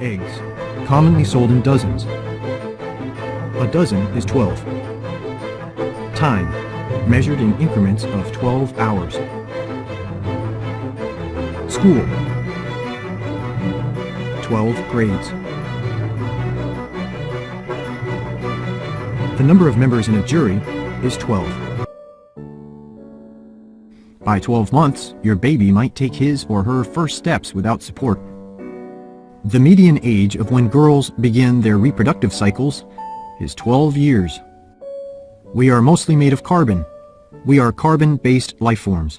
Eggs, commonly sold in dozens. A dozen is 12. Time, measured in increments of 12 hours. School, 12 grades. The number of members in a jury is 12. By 12 months, your baby might take his or her first steps without support. The median age of when girls begin their reproductive cycles is 12 years. We are mostly made of carbon. We are carbon-based life forms.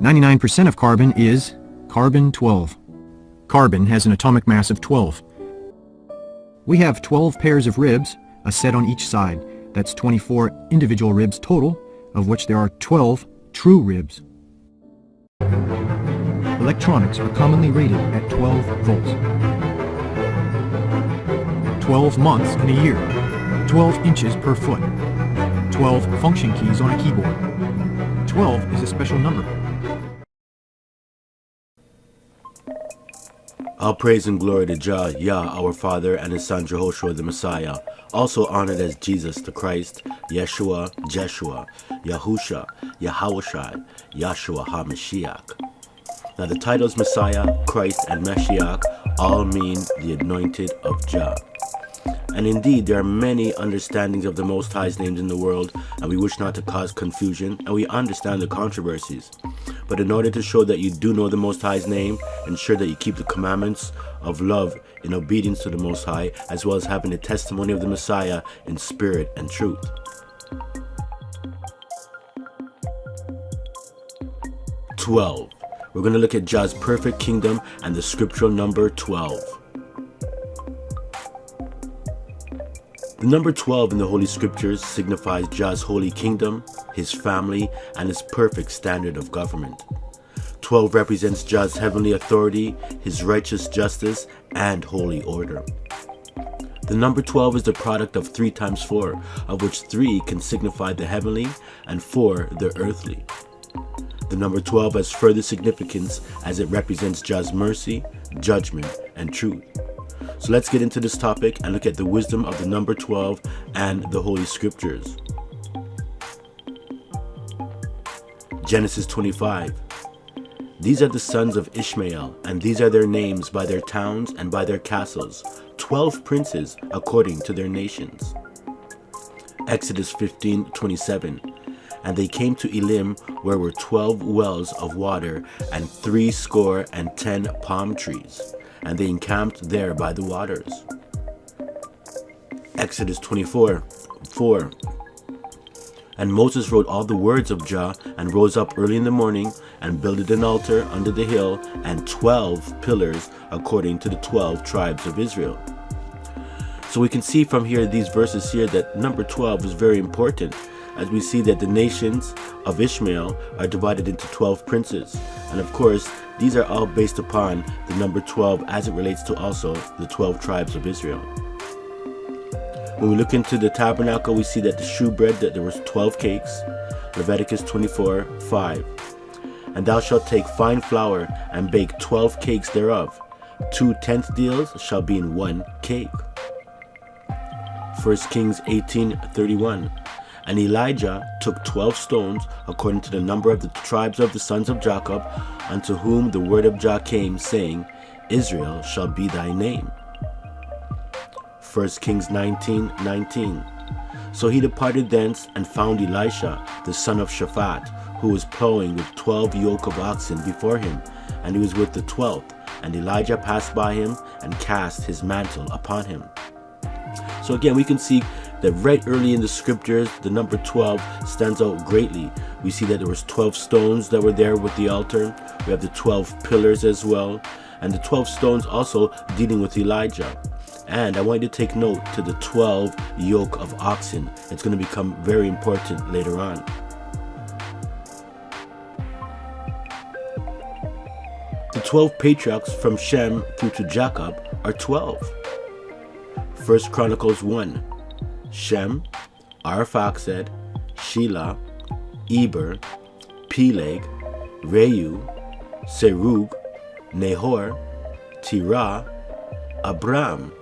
99% of carbon is carbon-12. Carbon has an atomic mass of 12. We have 12 pairs of ribs, a set on each side. That's 24 individual ribs total, of which there are 12 true ribs. Electronics are commonly rated at 12 volts. 12 months in a year. 12 inches per foot. 12 function keys on a keyboard. 12 is a special number. All praise and glory to Jah, Yah, our Father, and His Son Jehoshua the Messiah, also honored as Jesus the Christ, Yeshua, Jeshua, Yahusha, Yahawashai, Yahshua HaMashiach. Now the titles Messiah, Christ, and Mashiach all mean the anointed of Jah. And indeed, there are many understandings of the Most High's names in the world, and we wish not to cause confusion, and we understand the controversies. But in order to show that you do know the Most High's name, ensure that you keep the commandments of love in obedience to the Most High, as well as having the testimony of the Messiah in spirit and truth. "12. We're going to look at Jah's perfect kingdom and the scriptural number 12. The number 12 in the Holy Scriptures signifies Jah's holy kingdom, his family, and his perfect standard of government. 12 represents Jah's heavenly authority, his righteous justice, and holy order. The number 12 is the product of 3 times 4, of which 3 can signify the heavenly and 4 the earthly. The number 12 has further significance as it represents Jah's mercy, judgment, and truth. So let's get into this topic and look at the wisdom of the number 12 and the Holy Scriptures. Genesis 25. These are the sons of Ishmael, and these are their names by their towns and by their castles, 12 princes according to their nations. Exodus 15:27. And they came to Elim, where were 12 wells of water and 70 palm trees, and they encamped there by the waters. Exodus 24:4. And Moses wrote all the words of Jah, and rose up early in the morning, and builded an altar under the hill, and 12 pillars according to the 12 tribes of Israel. So we can see from here, these verses here, that number 12 is very important, as we see that the nations of Ishmael are divided into 12 princes. And of course, these are all based upon the number 12 as it relates to also the 12 tribes of Israel. When we look into the tabernacle, we see that the shewbread, that there was 12 cakes. Leviticus 24:5. And thou shalt take fine flour and bake 12 cakes thereof. 2 tenth deals shall be in 1 cake. 1 Kings 18:31. And Elijah took 12 stones, according to the number of the tribes of the sons of Jacob, unto whom the word of Jah came, saying, Israel shall be thy name. 1 Kings 19:19. So he departed thence, and found Elisha, the son of Shaphat, who was plowing with 12 yoke of oxen before him, and he was with the 12th. And Elijah passed by him, and cast his mantle upon him. So again, we can see that right early in the scriptures, the number 12 stands out greatly. We see that there was 12 stones that were there with the altar. We have the 12 pillars as well, and the 12 stones also dealing with Elijah. And I want you to take note to the 12 yoke of oxen. It's going to become very important later on. The 12 patriarchs from Shem through to Jacob are 12. 1 Chronicles 1. Shem, Arphaxad, Shelah, Eber, Peleg, Reu, Serug, Nahor, Terah, Abram.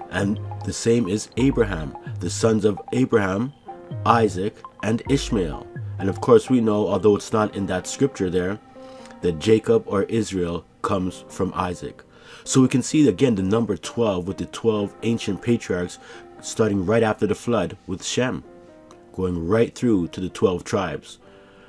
And the same is Abraham, the sons of Abraham, Isaac, and Ishmael. And of course we know, although it's not in that scripture there, that Jacob or Israel comes from Isaac. So we can see again the number 12 with the 12 ancient patriarchs starting right after the flood with Shem, going right through to the 12 tribes.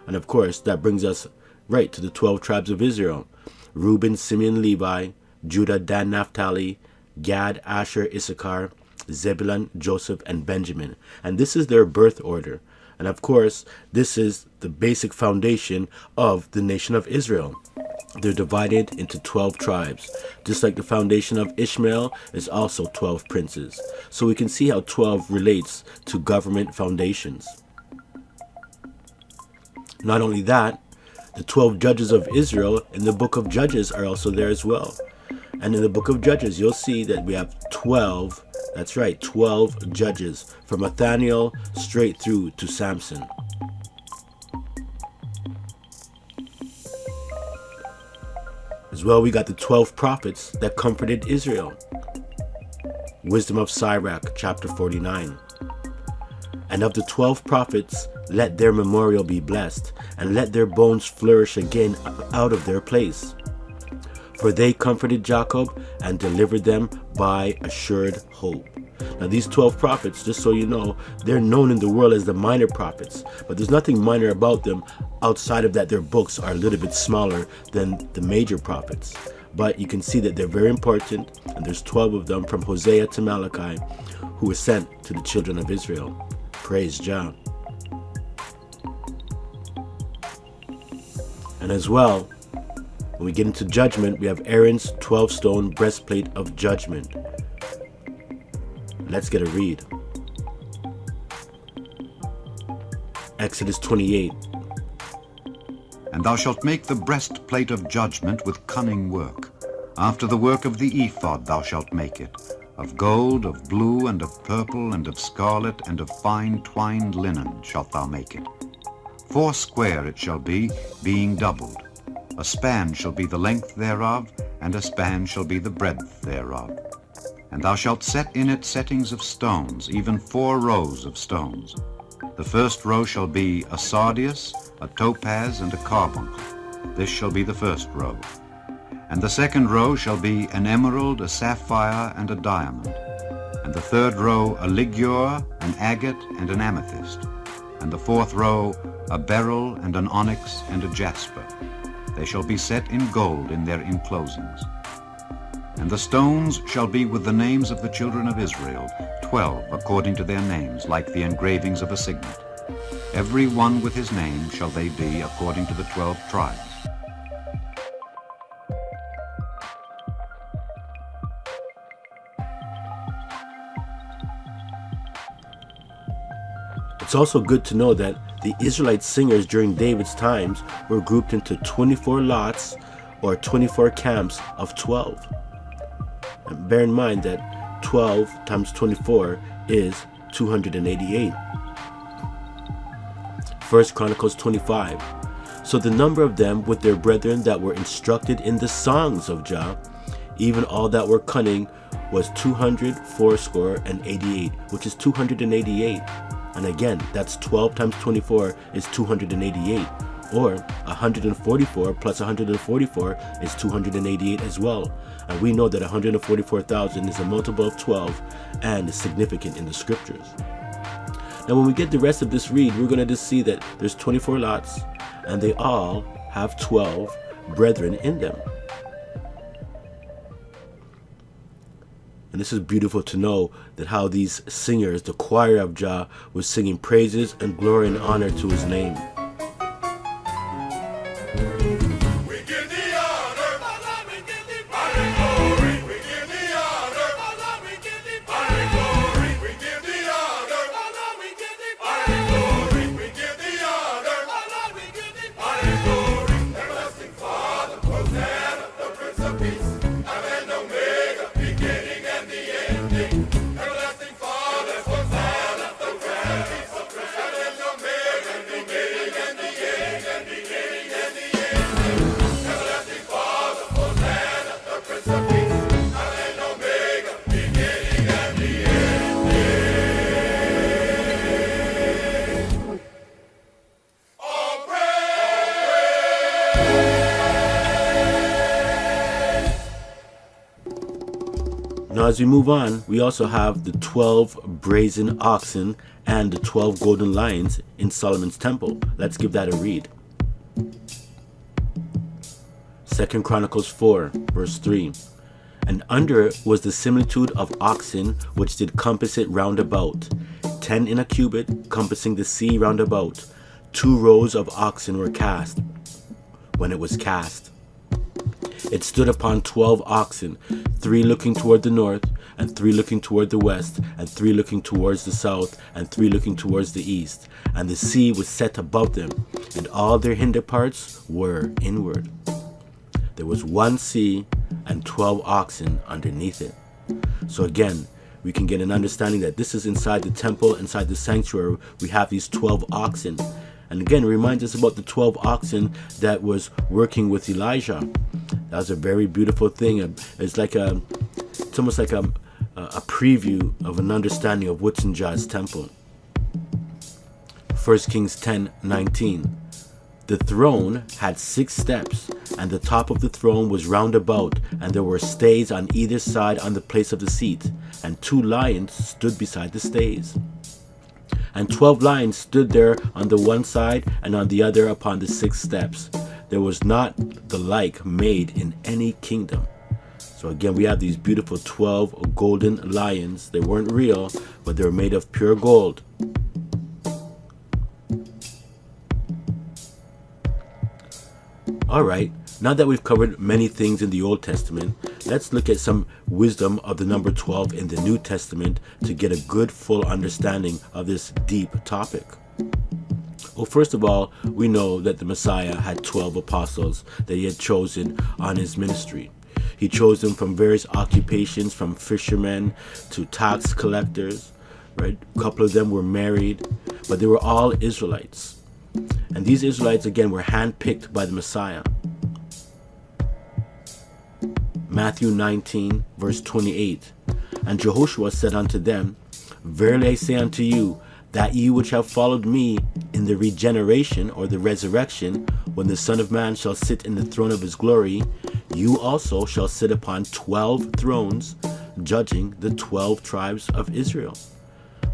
And of course that brings us right to the 12 tribes of Israel: Reuben, Simeon, Levi, Judah, Dan, Naphtali, Gad, Asher, Issachar, Zebulun, Joseph, and Benjamin. And this is their birth order. And of course, this is the basic foundation of the nation of Israel. They're divided into 12 tribes, just like the foundation of Ishmael is also 12 princes. So we can see how 12 relates to government foundations. Not only that, the 12 judges of Israel in the book of Judges are also there as well. And in the book of Judges, you'll see that we have 12, that's right, 12 judges, from Nathaniel straight through to Samson. As well, we got the 12 prophets that comforted Israel. Wisdom of Sirach, chapter 49. And of the 12 prophets, let their memorial be blessed, and let their bones flourish again out of their place. For they comforted Jacob and delivered them by assured hope. Now these 12 prophets, just so you know, they're known in the world as the minor prophets, but there's nothing minor about them outside of that their books are a little bit smaller than the major prophets. But you can see that they're very important, and there's 12 of them from Hosea to Malachi who were sent to the children of Israel. Praise Jah. And as well, when we get into judgment, we have Aaron's 12-stone breastplate of judgment. Let's get a read. Exodus 28. And thou shalt make the breastplate of judgment with cunning work. After the work of the ephod thou shalt make it. Of gold, of blue, and of purple, and of scarlet, and of fine twined linen shalt thou make it. 4 square it shall be, being doubled. A span shall be the length thereof, and a span shall be the breadth thereof. And thou shalt set in it settings of stones, even 4 rows of stones. The first row shall be a sardius, a topaz, and a carbuncle. This shall be the first row. And the second row shall be an emerald, a sapphire, and a diamond. And the third row a ligure, an agate, and an amethyst. And the fourth row a beryl, and an onyx, and a jasper. They shall be set in gold in their enclosings. And the stones shall be with the names of the children of Israel, 12 according to their names, like the engravings of a signet. Every one with his name shall they be according to the 12 tribes. It's also good to know that the Israelite singers during David's times were grouped into 24 lots or 24 camps of 12. And bear in mind that 12 times 24 is 288. 1 Chronicles 25. So the number of them with their brethren that were instructed in the songs of Jah, even all that were cunning, was 284, which is 288. And again, that's 12 times 24 is 288. Or 144 plus 144 is 288 as well. And we know that 144,000 is a multiple of 12 and is significant in the scriptures. Now when we get the rest of this read, we're going to just see that there's 24 lots and they all have 12 brethren in them. And this is beautiful to know that how these singers, the choir of Jah, was singing praises and glory and honor to his name. Now as we move on, we also have the 12 brazen oxen and the 12 golden lions in Solomon's temple. Let's give that a read. 2 Chronicles 4, verse 3. And under it was the similitude of oxen, which did compass it round about, 10 in a cubit, compassing the sea round about. 2 rows of oxen were cast. When it was cast, it stood upon 12 oxen, 3 looking toward the north, and 3 looking toward the west, and 3 looking towards the south, and 3 looking towards the east. And the sea was set above them, and all their hinder parts were inward. There was 1 sea and 12 oxen underneath it. So again, we can get an understanding that this is inside the temple, inside the sanctuary. We have these 12 oxen. And again, it reminds us about the 12 oxen that was working with Elijah. That was a very beautiful thing. It's almost like a preview of an understanding of what's in Jah's temple. 1 Kings 10:19. The throne had 6 steps, and the top of the throne was round about, and there were stays on either side on the place of the seat, and 2 lions stood beside the stays. And 12 lions stood there on the one side and on the other upon the 6 steps. There was not the like made in any kingdom. So again, we have these beautiful 12 golden lions. They weren't real, but they were made of pure gold. Alright, now that we've covered many things in the Old Testament, let's look at some wisdom of the number 12 in the New Testament to get a good full understanding of this deep topic. Well, first of all, we know that the Messiah had 12 apostles that he had chosen on his ministry. He chose them from various occupations, from fishermen to tax collectors, right? A couple of them were married, but they were all Israelites. And these Israelites, again, were handpicked by the Messiah. Matthew 19, verse 28. And Jehoshua said unto them, Verily I say unto you, that ye which have followed me in the regeneration or the resurrection, when the Son of Man shall sit in the throne of his glory, you also shall sit upon 12 thrones, judging the 12 tribes of Israel.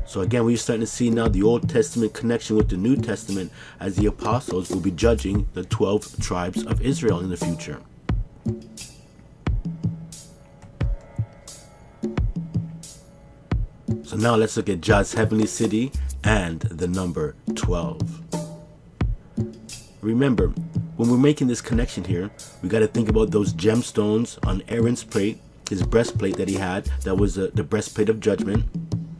So again, we're starting to see now the Old Testament connection with the New Testament, as the apostles will be judging the 12 tribes of Israel in the future. So now let's look at Jah's heavenly city and the number 12. Remember, when we're making this connection here, we got to think about those gemstones on Aaron's plate, his breastplate that he had, that was the breastplate of judgment.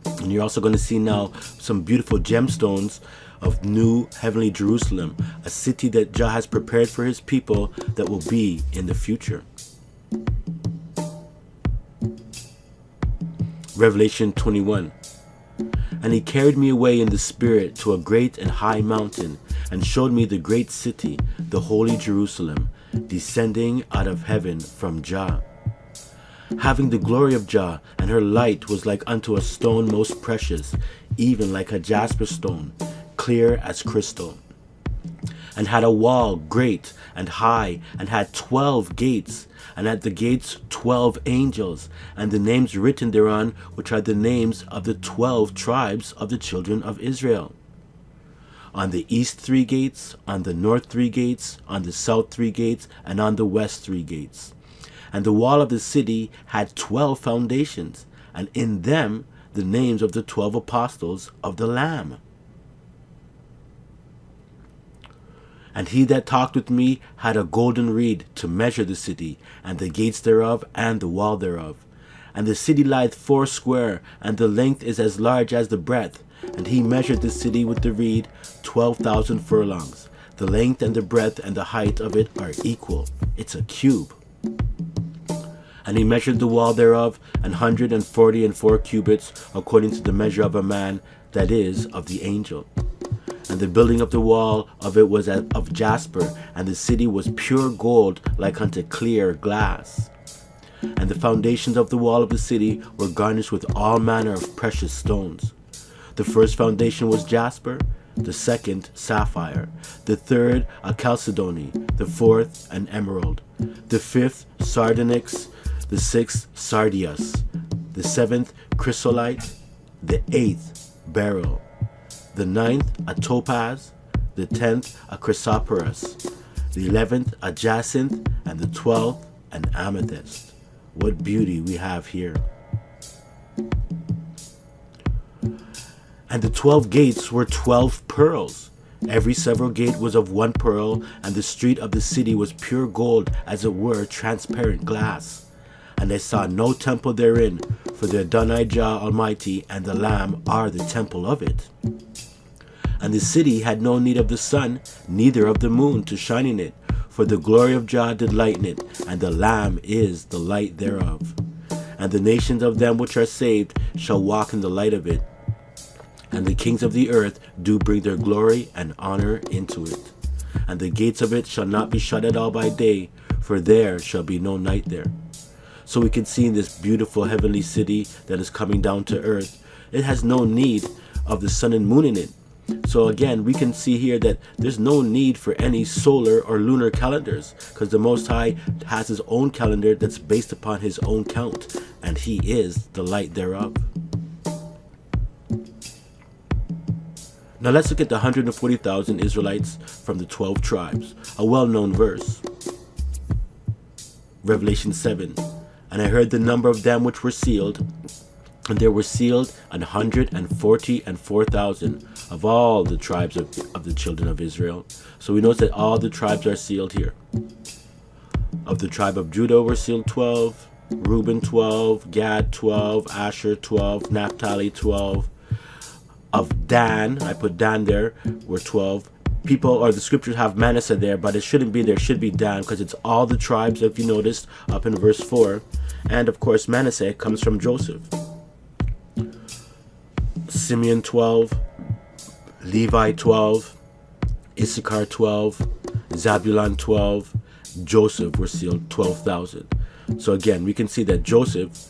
And you're also going to see now some beautiful gemstones of New Heavenly Jerusalem, a city that Jah has prepared for his people that will be in the future. Revelation 21. And he carried me away in the spirit to a great and high mountain, and showed me the great city, the holy Jerusalem, descending out of heaven from Jah, having the glory of Jah, and her light was like unto a stone most precious, even like a jasper stone, clear as crystal. And had a wall great and high, and had 12 gates, and at the gates 12 angels, and the names written thereon, which are the names of the 12 tribes of the children of Israel. On the east 3 gates, on the north 3 gates, on the south 3 gates, and on the west 3 gates. And the wall of the city had 12 foundations, and in them the names of the 12 apostles of the Lamb. And he that talked with me had a golden reed to measure the city, and the gates thereof, and the wall thereof. And the city lieth foursquare, and the length is as large as the breadth. And he measured the city with the reed 12,000 furlongs. The length and the breadth and the height of it are equal. It's a cube. And he measured the wall thereof 144 cubits, according to the measure of a man, that is, of the angel. And the building of the wall of it was of jasper, and the city was pure gold, like unto clear glass. And the foundations of the wall of the city were garnished with all manner of precious stones. The first foundation was jasper, the second sapphire, the third a chalcedony, the fourth an emerald, the fifth sardonyx, the sixth sardius, the 7th chrysolite, the 8th beryl, the 9th a topaz, the 10th a chrysoprase, the 11th a jacinth, and the 12th an amethyst. What beauty we have here. And the 12 gates were 12 pearls. Every several gate was of 1 pearl, and the street of the city was pure gold, as it were transparent glass. And I saw no temple therein, for the Adonijah Almighty and the Lamb are the temple of it. And the city had no need of the sun, neither of the moon to shine in it, for the glory of Jah did lighten it, and the Lamb is the light thereof. And the nations of them which are saved shall walk in the light of it. And the kings of the earth do bring their glory and honor into it. And the gates of it shall not be shut at all by day, for there shall be no night there. So we can see in this beautiful heavenly city that is coming down to earth, it has no need of the sun and moon in it. So again, we can see here that there's no need for any solar or lunar calendars, because the Most High has his own calendar that's based upon his own count, and he is the light thereof. Now let's look at the 140,000 Israelites from the 12 tribes, a well-known verse. Revelation 7. And I heard the number of them which were sealed, and there were sealed 144,000 of all the tribes of the children of Israel. So we notice that all the tribes are sealed here. Of the tribe of Judah were sealed 12, Reuben 12, Gad 12, Asher 12, Naphtali 12. Of Dan, I put Dan there, were 12. People, or the scriptures have Manasseh there, but it shouldn't be there. It should be Dan, because it's all the tribes, if you noticed, up in verse 4. And of course, Manasseh comes from Joseph. Simeon 12, Levi 12, Issachar 12, Zabulon 12, Joseph were sealed 12,000. So again, we can see that Joseph,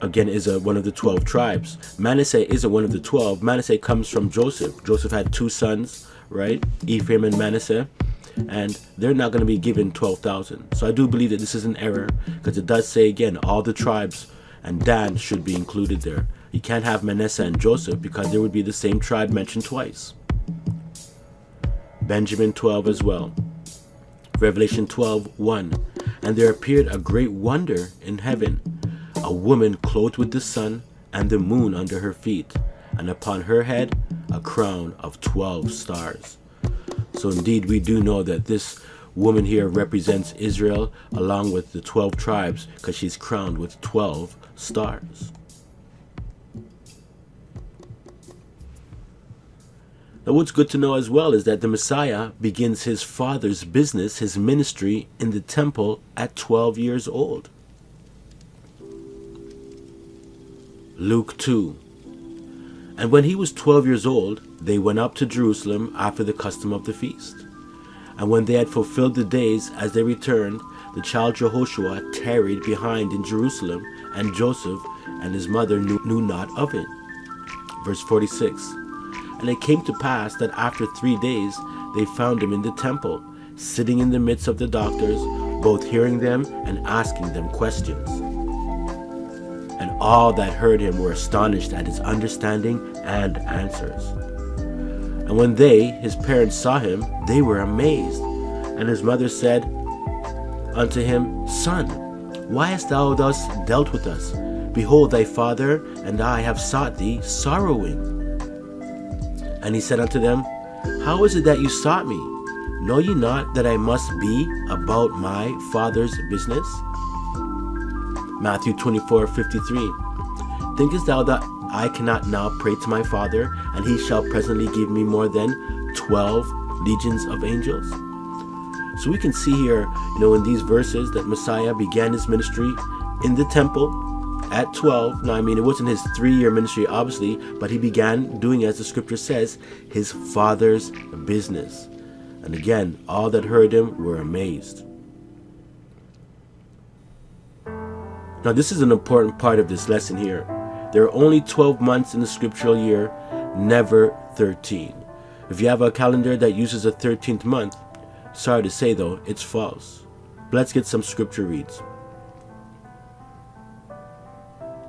again, is one of the 12 tribes. Manasseh isn't one of the 12. Manasseh comes from Joseph. Joseph had 2 sons, right? Ephraim and Manasseh. And they're not going to be given 12,000. So I do believe that this is an error, because it does say, again, all the tribes, and Dan should be included there. You can't have Manasseh and Joseph, because they would be the same tribe mentioned twice. Benjamin 12 as well. Revelation 12:1. And there appeared a great wonder in heaven, a woman clothed with the sun and the moon under her feet, and upon her head a crown of 12 stars. So indeed, we do know that this woman here represents Israel along with the 12 tribes, because she's crowned with 12 stars. Now what's good to know as well is that the Messiah begins his father's business, his ministry, in the temple at 12 years old. Luke 2. And when he was 12 years old, they went up to Jerusalem after the custom of the feast. And when they had fulfilled the days, as they returned, the child Jehoshua tarried behind in Jerusalem, and Joseph and his mother knew not of it. Verse 46. And it came to pass that after 3 days they found him in the temple, sitting in the midst of the doctors, both hearing them and asking them questions. And all that heard him were astonished at his understanding and answers. And when they, his parents, saw him, they were amazed. And his mother said unto him, Son, why hast thou thus dealt with us? Behold, thy father and I have sought thee, sorrowing. And he said unto them, How is it that you sought me? Know ye not that I must be about my Father's business? Matthew 24:53. Thinkest thou that I cannot now pray to my Father, and he shall presently give me more than 12 legions of angels? So we can see here, in these verses, that Messiah began his ministry in the temple at 12. Now, it wasn't his 3-year ministry, obviously, but he began doing, as the scripture says, his Father's business. And again, all that heard him were amazed. Now, this is an important part of this lesson here. There are only 12 months in the scriptural year, never 13. If you have a calendar that uses a 13th month, sorry to say though, it's false. But let's get some scripture reads.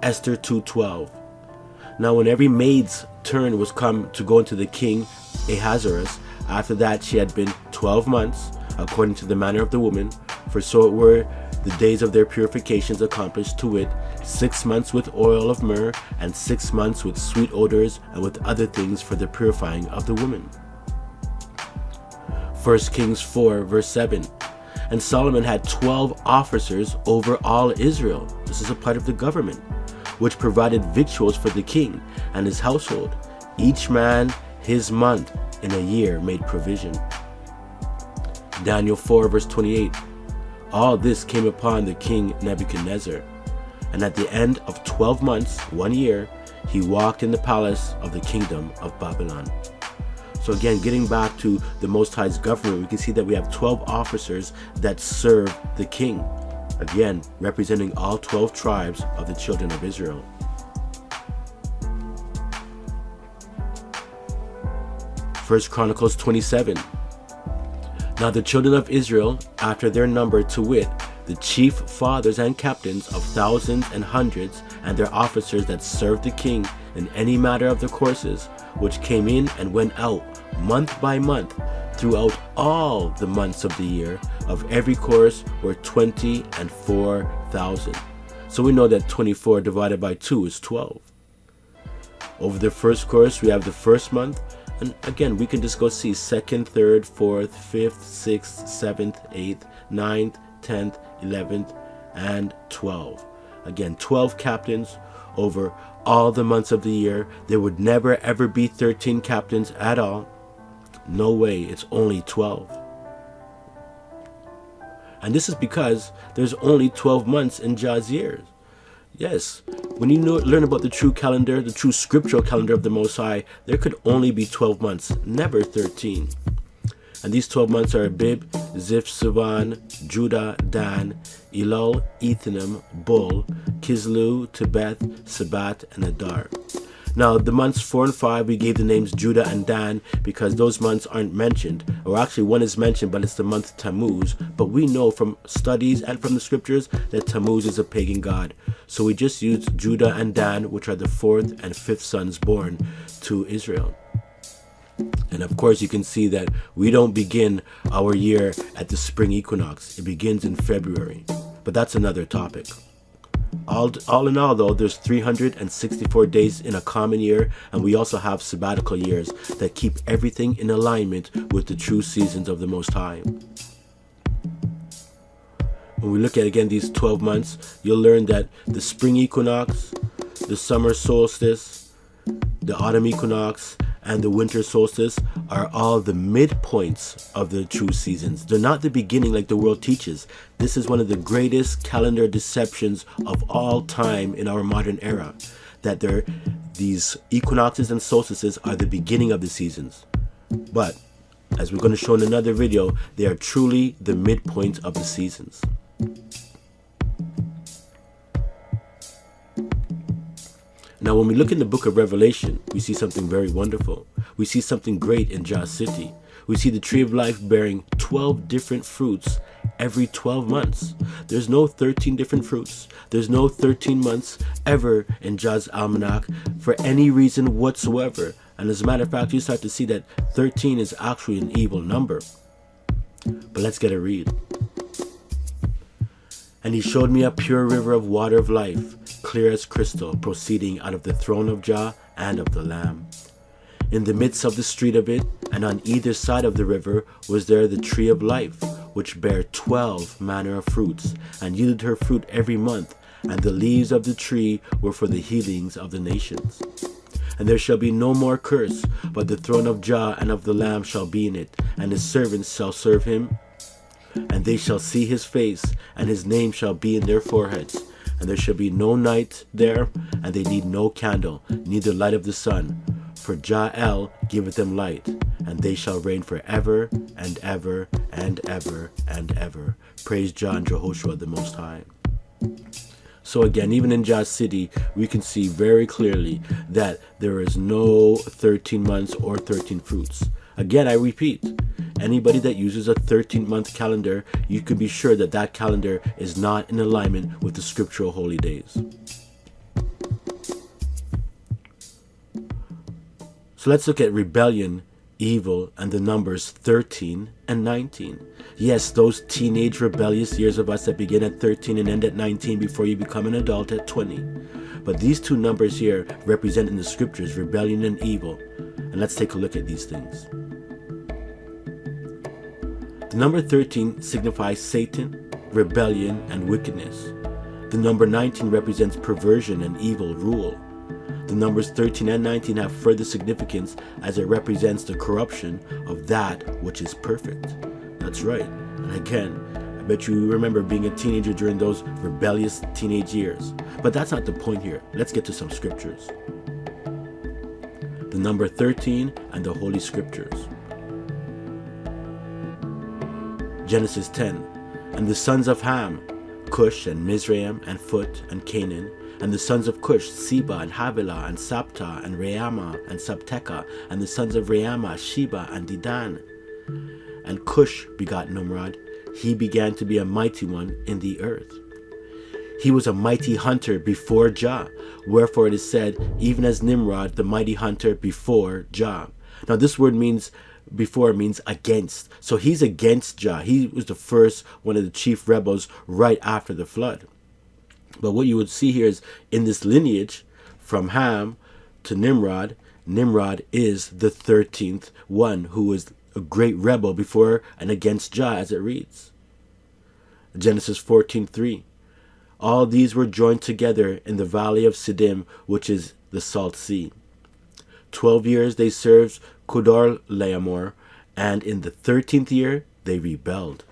Esther 2:12. Now when every maid's turn was come to go into the king Ahasuerus, after that she had been 12 months, according to the manner of the woman, for so it were the days of their purifications accomplished, to wit, 6 months with oil of myrrh, and 6 months with sweet odors, and with other things for the purifying of the woman. 1 Kings 4 verse 7. And Solomon had 12 officers over all Israel. This is a part of the government, which provided victuals for the king and his household. Each man his month in a year made provision. Daniel 4 verse 28. All this came upon the king Nebuchadnezzar, and at the end of 12 months, 1 year, he walked in the palace of the kingdom of Babylon. So again, getting back to the Most High's government, we can see that we have 12 officers that serve the king. Again, representing all 12 tribes of the children of Israel. 1 Chronicles 27. Now the children of Israel, after their number, to wit, the chief fathers and captains of thousands and hundreds, and their officers that served the king in any matter of the courses, which came in and went out month by month, throughout all the months of the year, of every course were 24,000. So we know that 24 divided by 2 is 12. Over the first course, we have the first month. And again, we can just go see 2nd, 3rd, 4th, 5th, 6th, 7th, 8th, 9th, 10th, 11th, and 12. Again, 12 captains over all the months of the year. There would never ever be 13 captains at all. No way, it's only 12. And this is because there's only 12 months in Jah's years. Yes, when you learn about the true calendar, the true scriptural calendar of the Most High, there could only be 12 months, never 13. And these 12 months are Abib, Ziph, Sivan, Judah, Dan, Elul, Ethanim, Bul, Kislev, Tebeth, Sabat, and Adar. Now, the months 4 and 5, we gave the names Judah and Dan because those months aren't mentioned. Or actually, one is mentioned, but it's the month Tammuz. But we know from studies and from the scriptures that Tammuz is a pagan god. So we just used Judah and Dan, which are the 4th and 5th sons born to Israel. And of course, you can see that we don't begin our year at the spring equinox. It begins in February. But that's another topic. All in all, though, there's 364 days in a common year, and we also have sabbatical years that keep everything in alignment with the true seasons of the Most High. When we look at, again, these 12 months, you'll learn that the spring equinox, the summer solstice, the autumn equinox, and the winter solstice are all the midpoints of the true seasons. They're not the beginning like the world teaches. This is one of the greatest calendar deceptions of all time in our modern era, that these equinoxes and solstices are the beginning of the seasons. But, as we're going to show in another video, they are truly the midpoint of the seasons. Now, when we look in the book of Revelation, we see something very wonderful. We see something great in Jah City. We see the tree of life bearing 12 different fruits every 12 months. There's no 13 different fruits. There's no 13 months ever in Jah's almanac for any reason whatsoever. And as a matter of fact, you start to see that 13 is actually an evil number. But let's get a read. And he showed me a pure river of water of life, clear as crystal, proceeding out of the throne of Jah and of the Lamb. In the midst of the street of it, and on either side of the river, was there the tree of life, which bare 12 manner of fruits, and yielded her fruit every month, and the leaves of the tree were for the healings of the nations. And there shall be no more curse, but the throne of Jah and of the Lamb shall be in it, and his servants shall serve him, and they shall see his face, and his name shall be in their foreheads. And there shall be no night there, and they need no candle, neither light of the sun. For Jah El giveth them light, and they shall reign forever and ever and ever and ever. Praise Jah and Jehoshua the Most High. So again, even in Jah City, we can see very clearly that there is no 13 months or 13 fruits. Again, I repeat, anybody that uses a 13-month calendar, you can be sure that that calendar is not in alignment with the scriptural holy days. So let's look at rebellion, evil, and the numbers 13 and 19. Yes, those teenage rebellious years of us that begin at 13 and end at 19 before you become an adult at 20. But these two numbers here represent in the scriptures rebellion and evil. And let's take a look at these things. The number 13 signifies Satan, rebellion, and wickedness. The number 19 represents perversion and evil rule. The numbers 13 and 19 have further significance as it represents the corruption of that which is perfect. That's right. And again, I bet you remember being a teenager during those rebellious teenage years. But that's not the point here. Let's get to some scriptures. The number 13 and the Holy Scriptures. Genesis 10. And the sons of Ham, Cush and Mizraim and Phut and Canaan, and the sons of Cush, Seba and Havilah and Sapta and Reamah and Sabteka, and the sons of Reamah, Sheba and Dedan. And Cush begot Nimrod. He began to be a mighty one in the earth. He was a mighty hunter before Jah, wherefore it is said, even as Nimrod, the mighty hunter before Jah. Now this word means before means against. So he's against Jah. He was the first one of the chief rebels right after the flood. But what you would see here is in this lineage from Ham to Nimrod, Nimrod is the 13th one who was a great rebel before and against Jah, as it reads. Genesis 14:3. All these were joined together in the valley of Siddim, which is the Salt Sea. 12 years they served Kedorlaomer, and in the 13th year they rebelled.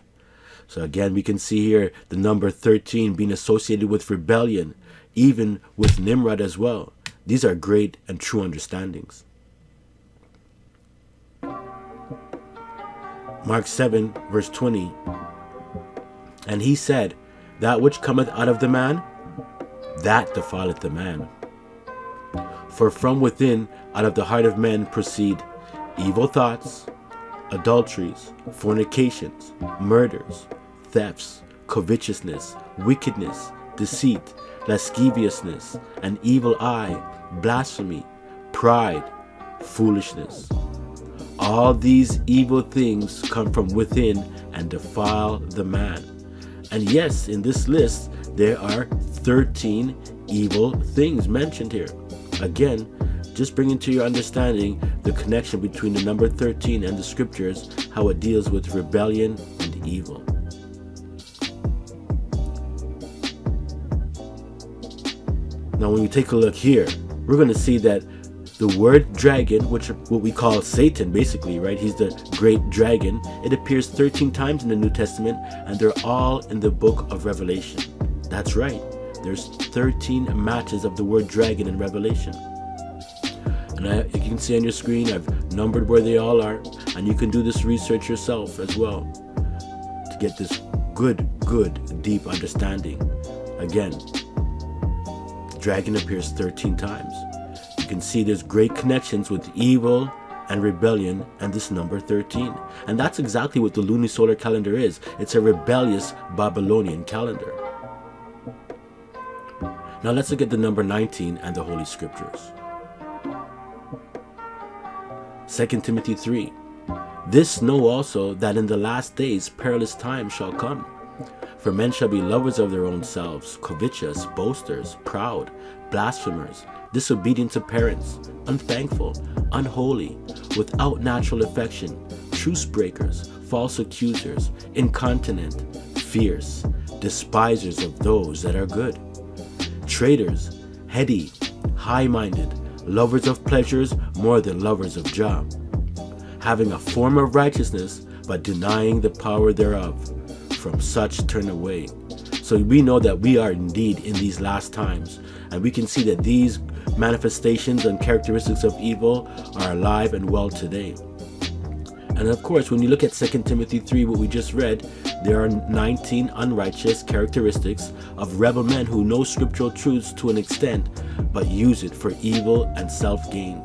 So again, we can see here the number 13 being associated with rebellion, even with Nimrod as well. These are great and true understandings. Mark 7, verse 20. And he said, that which cometh out of the man, that defileth the man. For from within, out of the heart of men proceed evil thoughts, adulteries, fornications, murders, thefts, covetousness, wickedness, deceit, lasciviousness, an evil eye, blasphemy, pride, foolishness. All these evil things come from within and defile the man. And yes, in this list, there are 13 evil things mentioned here. Again, just bringing to your understanding the connection between the number 13 and the scriptures, how it deals with rebellion and evil. Now, when we take a look here, we're going to see that the word dragon, which what we call Satan, basically, right? He's the great dragon. It appears 13 times in the New Testament, and they're all in the book of Revelation. That's right. There's 13 matches of the word dragon in Revelation. And you can see on your screen, I've numbered where they all are, and you can do this research yourself as well to get this good, deep understanding. Again, dragon appears 13 times. You can see there's great connections with evil and rebellion and this number 13. And that's exactly what the Luni-Solar Calendar is. It's a rebellious Babylonian calendar. Now let's look at the number 19 and the Holy Scriptures. 2 Timothy 3. This know also that in the last days perilous times shall come. For men shall be lovers of their own selves, covetous, boasters, proud, blasphemers, disobedient to parents, unthankful, unholy, without natural affection, truce breakers, false accusers, incontinent, fierce, despisers of those that are good, traitors, heady, high-minded, lovers of pleasures more than lovers of Jah, having a form of righteousness, but denying the power thereof. From such turn away. So we know that we are indeed in these last times, and we can see that these manifestations and characteristics of evil are alive and well today. And of course, when you look at 2 Timothy 3, what we just read, there are 19 unrighteous characteristics of rebel men who know scriptural truths to an extent, but use it for evil and self-gain.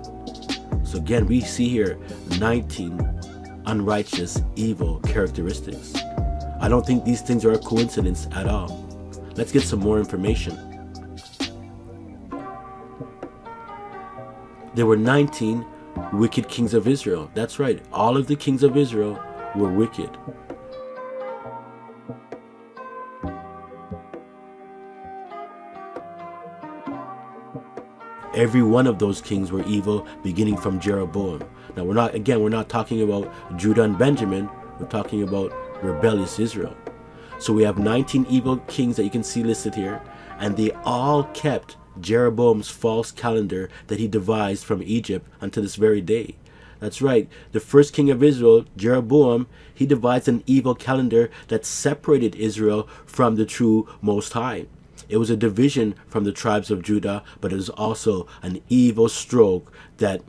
So again, we see here 19 unrighteous, evil characteristics. I don't think these things are a coincidence at all. Let's get some more information. There were 19 wicked kings of Israel. That's right, all of the kings of Israel were wicked. Every one of those kings were evil, beginning from Jeroboam. Now we're not talking about Judah and Benjamin, we're talking about rebellious Israel. So we have 19 evil kings that you can see listed here, and they all kept Jeroboam's false calendar that he devised from Egypt until this very day. That's right, the first king of Israel, Jeroboam, he devised an evil calendar that separated Israel from the true Most High. It was a division from the tribes of Judah, but it was also an evil stroke that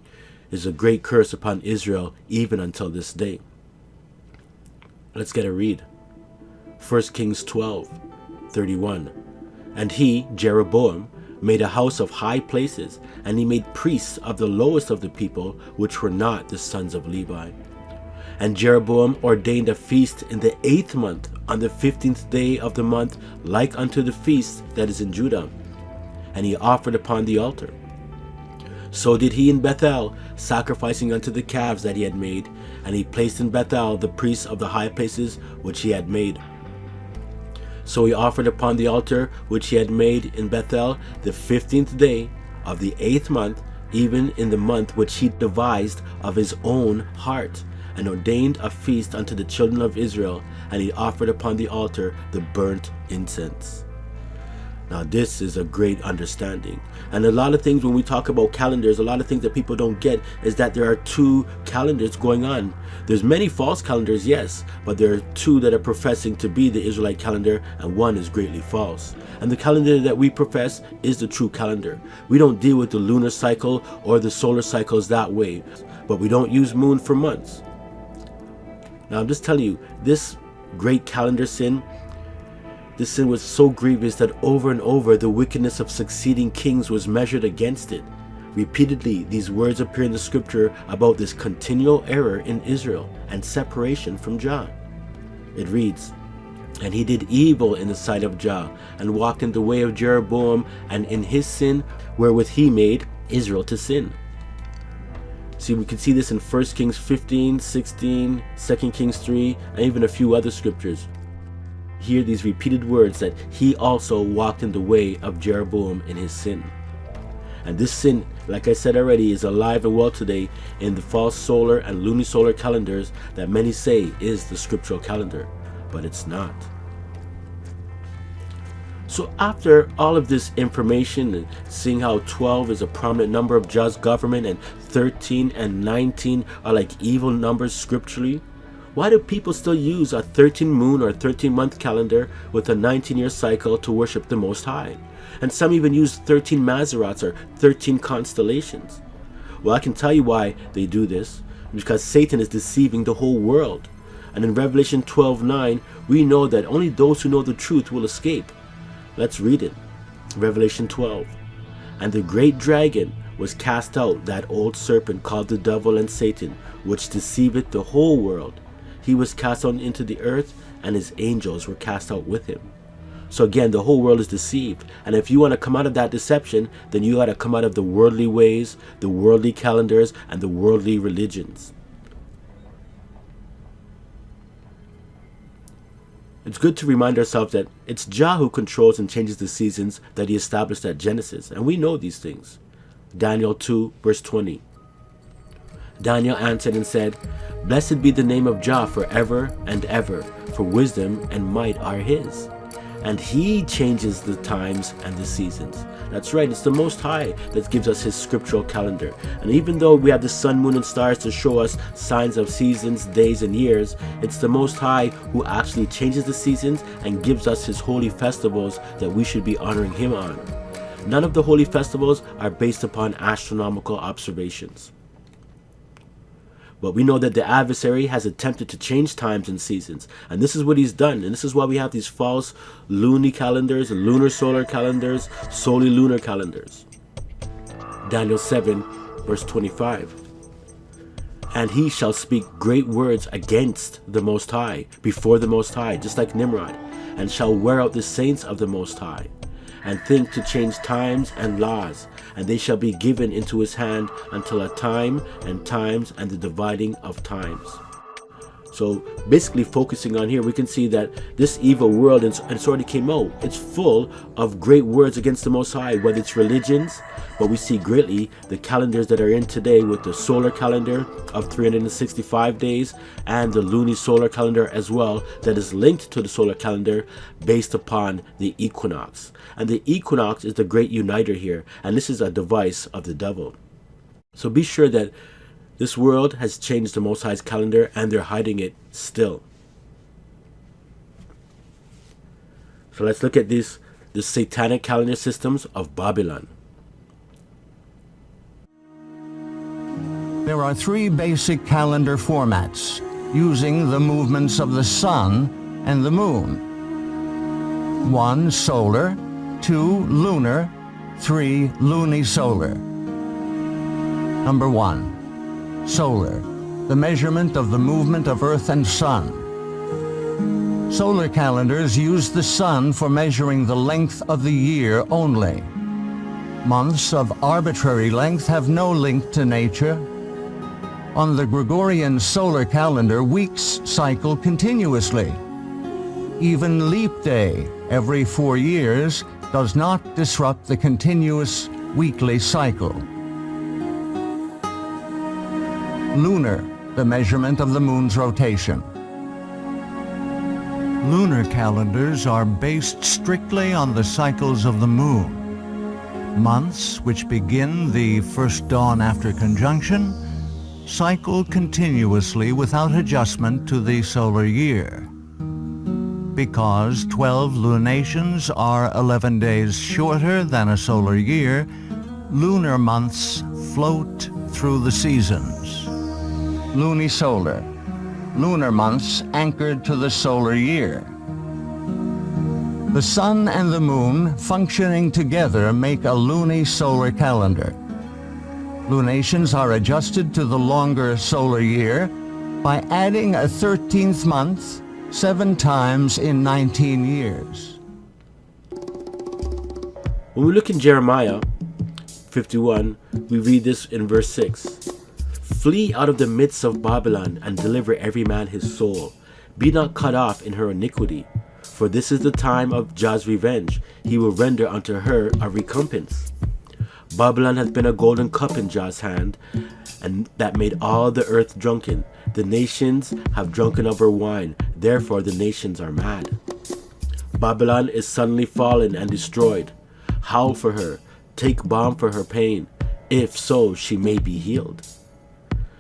is a great curse upon Israel even until this day. Let's get a read. 1 Kings 12:31. And he, Jeroboam, made a house of high places, and he made priests of the lowest of the people, which were not the sons of Levi. And Jeroboam ordained a feast in the 8th month, on the 15th day of the month, like unto the feast that is in Judah. And he offered upon the altar. So did he in Bethel, sacrificing unto the calves that he had made, and he placed in Bethel the priests of the high places which he had made. So he offered upon the altar which he had made in Bethel the 15th day of the 8th month, even in the month which he devised of his own heart, and ordained a feast unto the children of Israel, and he offered upon the altar the burnt incense. Now this is a great understanding. And a lot of things when we talk about calendars, a lot of things that people don't get is that there are two calendars going on. There's many false calendars, yes, but there are two that are professing to be the Israelite calendar, and one is greatly false. And the calendar that we profess is the true calendar. We don't deal with the lunar cycle or the solar cycles that way, but we don't use moon for months. Now I'm just telling you, this great calendar sin, this sin was so grievous that over and over the wickedness of succeeding kings was measured against it. Repeatedly, these words appear in the scripture about this continual error in Israel and separation from Jah. It reads, And he did evil in the sight of Jah, and walked in the way of Jeroboam, and in his sin wherewith he made Israel to sin. See, we can see this in 1 Kings 15, 16, 2 Kings 3, and even a few other scriptures. Hear these repeated words that he also walked in the way of Jeroboam in his sin. And this sin, like I said already, is alive and well today in the false solar and luni-solar calendars that many say is the scriptural calendar, but it's not. So after all of this information and seeing how 12 is a prominent number of Jah's government and 13 and 19 are like evil numbers scripturally, why do people still use a 13 moon or 13 month calendar with a 19-year cycle to worship the Most High? And some even use 13 Mazzarots or 13 constellations. Well, I can tell you why they do this. Because Satan is deceiving the whole world. And in Revelation 12:9, we know that only those who know the truth will escape. Let's read it. Revelation 12. And the great dragon was cast out, that old serpent called the devil and Satan, which deceiveth the whole world. He was cast out into the earth, and his angels were cast out with him. So again, the whole world is deceived. And if you want to come out of that deception, then you got to come out of the worldly ways, the worldly calendars, and the worldly religions. It's good to remind ourselves that it's Jah who controls and changes the seasons that he established at Genesis, and we know these things. Daniel 2 verse 20. Daniel answered and said, Blessed be the name of Jah forever and ever, for wisdom and might are his. And he changes the times and the seasons. That's right, it's the Most High that gives us his scriptural calendar. And even though we have the sun, moon, and stars to show us signs of seasons, days, and years, it's the Most High who actually changes the seasons and gives us his holy festivals that we should be honoring him on. None of the holy festivals are based upon astronomical observations. But we know that the adversary has attempted to change times and seasons. And this is what he's done. And this is why we have these false Luni calendars, lunar solar calendars, solely lunar calendars. Daniel 7 verse 25. And he shall speak great words against the Most High, before the Most High, just like Nimrod, and shall wear out the saints of the Most High. and think to change times and laws, and they shall be given into his hand until a time and times and the dividing of times. So basically focusing on here, we can see that this evil world, and it's already came out, it's full of great words against the Most High, whether it's religions, but we see greatly the calendars that are in today with the solar calendar of 365 days and the Luni-Solar Calendar as well, that is linked to the solar calendar based upon the equinox. And the equinox is the great uniter here, and this is a device of the devil. So be sure that this world has changed the Most High's calendar, and they're hiding it still. So let's look at the satanic calendar systems of Babylon. There are three basic calendar formats, using the movements of the sun and the moon. 1. Solar, 2. Lunar, 3. Luni-Solar. Number 1. Solar, the measurement of the movement of Earth and Sun. Solar calendars use the sun for measuring the length of the year only. Months of arbitrary length have no link to nature. On the Gregorian solar calendar, weeks cycle continuously. Even leap day, every 4 years, does not disrupt the continuous weekly cycle. Lunar, the measurement of the moon's rotation. Lunar calendars are based strictly on the cycles of the moon. Months, which begin the first dawn after conjunction, cycle continuously without adjustment to the solar year. Because 12 lunations are 11 days shorter than a solar year, lunar months float through the seasons. Luni-Solar, lunar months anchored to the solar year. The sun and the moon functioning together make a Luni-Solar calendar. Lunations are adjusted to the longer solar year by adding a 13th month 7 times in 19 years. When we look in Jeremiah 51, we read this in verse 6. Flee out of the midst of Babylon and deliver every man his soul. Be not cut off in her iniquity, for this is the time of Jah's revenge. He will render unto her a recompense. Babylon has been a golden cup in Jah's hand, and that made all the earth drunken. The nations have drunken of her wine, therefore the nations are mad. Babylon is suddenly fallen and destroyed. Howl for her, take balm for her pain, if so she may be healed.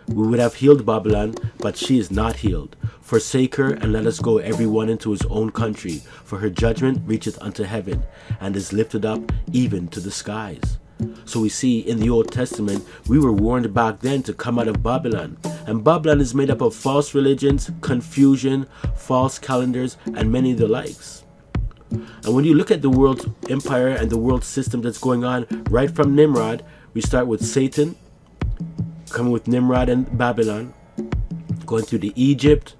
We would have healed Babylon, but she is not healed. Forsake her, and let us go every one into his own country, for her judgment reacheth unto heaven, and is lifted up even to the skies. So we see in the Old Testament, we were warned back then to come out of Babylon. And Babylon is made up of false religions, confusion, false calendars, and many of the likes. And when you look at the world empire and the world system that's going on, right from Nimrod, we start with Satan, coming with Nimrod and Babylon, going through the Egypt.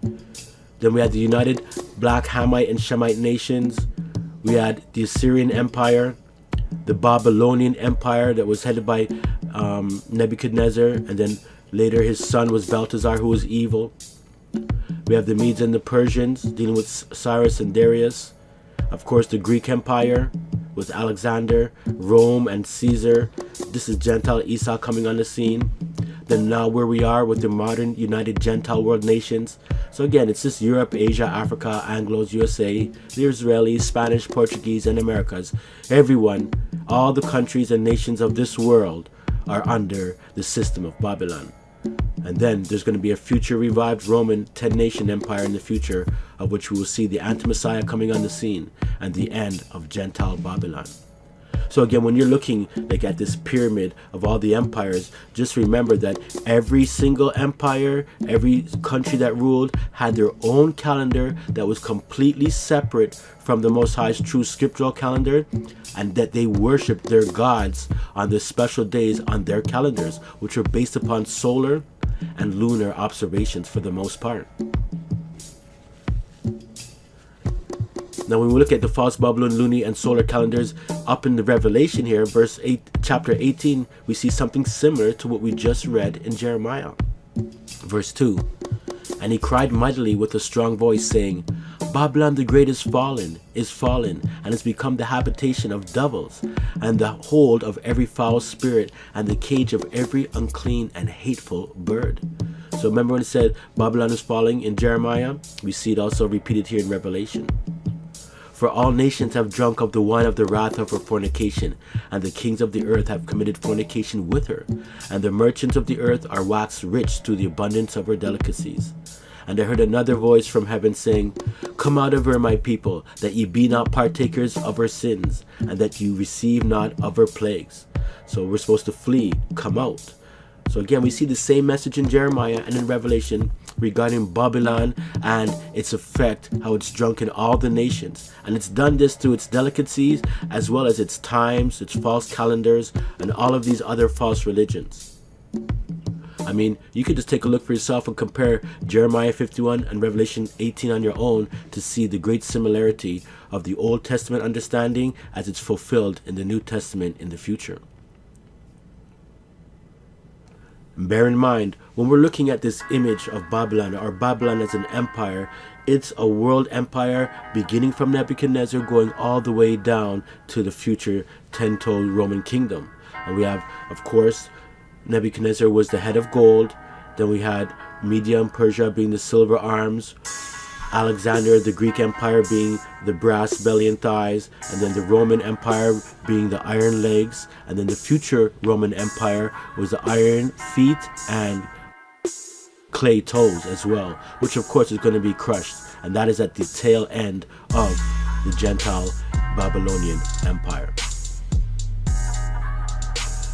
Then we had the united Black Hamite and Shemite nations. We had the Assyrian Empire, the Babylonian Empire that was headed by Nebuchadnezzar, and then later his son was Belteshazzar, who was evil. We have the Medes and the Persians dealing with Cyrus and Darius. Of course, the Greek Empire with Alexander, Rome and Caesar. This is Gentile Esau coming on the scene. Then now where we are with the modern united Gentile world nations. So again, it's just Europe, Asia, Africa, Anglos, USA, the Israelis, Spanish, Portuguese, and Americas. Everyone, all the countries and nations of this world are under the system of Babylon. And then there's going to be a future revived Roman 10-nation empire in the future, of which we will see the anti-Messiah coming on the scene and the end of Gentile Babylon. So again, when you're looking like at this pyramid of all the empires, just remember that every single empire, every country that ruled had their own calendar that was completely separate from the Most High's true scriptural calendar, and that they worshiped their gods on the special days on their calendars, which were based upon solar and lunar observations for the most part. Now, when we look at the false Babylon, Luni, and solar calendars up in the Revelation here, verse 8, chapter 18, we see something similar to what we just read in Jeremiah. Verse 2, and he cried mightily with a strong voice, saying, Babylon the great is fallen, and has become the habitation of devils, and the hold of every foul spirit, and the cage of every unclean and hateful bird. So remember when it said Babylon is falling in Jeremiah? We see it also repeated here in Revelation. For all nations have drunk of the wine of the wrath of her fornication, and the kings of the earth have committed fornication with her, and the merchants of the earth are waxed rich through the abundance of her delicacies. And I heard another voice from heaven saying, Come out of her, my people, that ye be not partakers of her sins, and that you receive not of her plagues. So we're supposed to flee, come out. So again, we see the same message in Jeremiah and in Revelation regarding Babylon and its effect, how it's drunk in all the nations. And it's done this through its delicacies, as well as its times, its false calendars, and all of these other false religions. I mean, you could just take a look for yourself and compare Jeremiah 51 and Revelation 18 on your own to see the great similarity of the Old Testament understanding as it's fulfilled in the New Testament in the future. And bear in mind, when we're looking at this image of Babylon, or Babylon as an empire, it's a world empire beginning from Nebuchadnezzar going all the way down to the future 10-toed Roman kingdom. And we have, of course, Nebuchadnezzar was the head of gold. Then we had Media and Persia being the silver arms, Alexander, the Greek Empire, being the brass belly and thighs, and then the Roman Empire being the iron legs, and then the future Roman Empire was the iron feet and clay toes as well, which of course is going to be crushed, and that is at the tail end of the Gentile Babylonian Empire.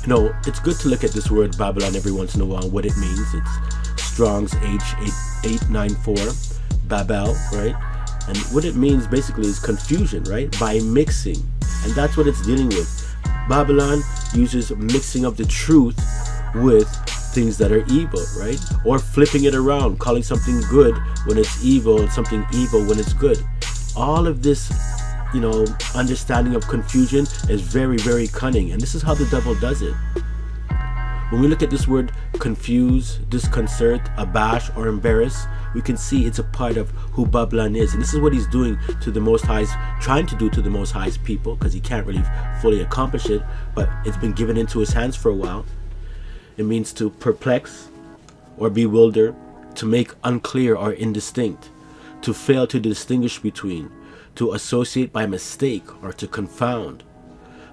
You know, it's good to look at this word Babylon every once in a while, what it means. It's Strong's H894, Babel, right? And what it means basically is confusion, right? By mixing. And that's what it's dealing with. Babylon uses mixing of the truth with things that are evil, right? Or flipping it around, calling something good when it's evil and something evil when it's good. All of this, you know, understanding of confusion is very, very cunning. And this is how the devil does it. When we look at this word confuse, disconcert, abash, or embarrass, we can see it's a part of who Babylon is. And this is what he's doing to the Most High's, trying to do to the Most High's people, because he can't really fully accomplish it, but it's been given into his hands for a while. It means to perplex or bewilder, to make unclear or indistinct, to fail to distinguish between, to associate by mistake or to confound,